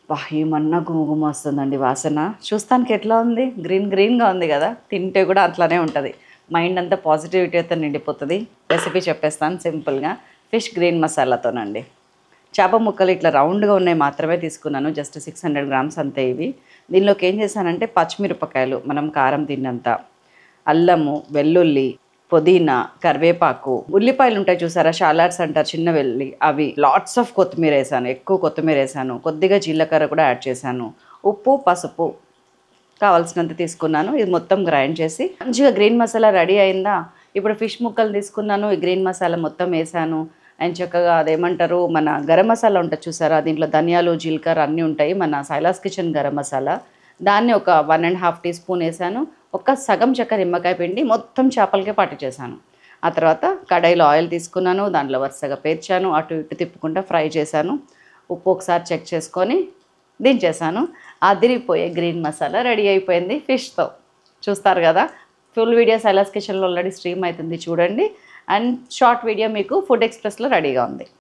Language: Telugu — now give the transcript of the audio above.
ఏమన్నా గుమగుమ వస్తుందండి వాసన. చూస్తానికి ఎట్లా ఉంది? గ్రీన్‌గా ఉంది గదా! తింటే కూడా అట్లానే ఉంటది. మైండ్ అంతా పాజిటివిటీతో నిండిపోతది. రెసిపీ చెప్పేస్తాను సింపుల్‌గా. ఫిష్ గ్రీన్ మసాలాతోనండి. చేప ముక్కలు ఇట్లా రౌండ్‌గా ఉన్నాయి మాత్రమే తీసుకున్నాను. జస్ట్ 600 గ్రామ్స్ అంతే ఇవి. దీనిలోకి ఏం చేశానంటే పచ్చిమిరపకాయలు మనం కారం తిన్నంత, అల్లము, వెల్లుల్లి, పుదీనా, కరివేపాకు, ఉల్లిపాయలు ఉంటాయి చూసారా? షాలాట్స్ అంటారు చిన్న వెల్లి అవి. లాట్స్ ఆఫ్ కొత్తిమీర ఏసాను. ఎక్కువ కొత్తిమీర ఏసాను. కొద్దిగా జీలకర్ర కూడా యాడ్ చేశాను. ఉప్పు, పసుపు కావాల్సినంత తీసుకున్నాను. ఇది మొత్తం గ్రైండ్ చేసి మంచిగా గ్రీన్ మసాలా రెడీ అయిందా? ఇప్పుడు ఫిష్ ముక్కలు తీసుకున్నాను. ఈ గ్రీన్ మసాలా మొత్తం ఏసాను. అండ్ చక్కగా అదేమంటారు మన గరం మసాలా ఉంటది చూసారా? దీంట్లో ధనియాలు, జీలకర్ర అన్నీ ఉంటాయి. మన సైలాస్ కిచెన్ గరం మసాలా. దాన్ని ఒక 1 ½ టీ స్పూన్ ఏసాను. ఒక సగం చెక్క నిమ్మకాయ పిండి మొత్తం చేపలకే పట్టించేసాను. ఆ తర్వాత కడాయిలో ఆయిల్ తీసుకున్నాను. దాంట్లో వరుసగా పేర్చాను. అటు ఇటు తిప్పుకుంటా ఫ్రై చేశాను. ఉప్పు ఒకసారి చెక్ చేసుకొని దించేసాను. అదిరిపోయే గ్రీన్ మసాలా రెడీ అయిపోయింది ఫిష్‌తో. చూస్తారు కదా! ఫుల్ వీడియో సైలాస్ కిచెన్‌లో ఆల్రెడీ స్ట్రీమ్ అవుతుంది చూడండి. అండ్ షార్ట్ వీడియో మీకు ఫుడ్ ఎక్స్‌ప్రెస్‌లో రెడీగా ఉంది.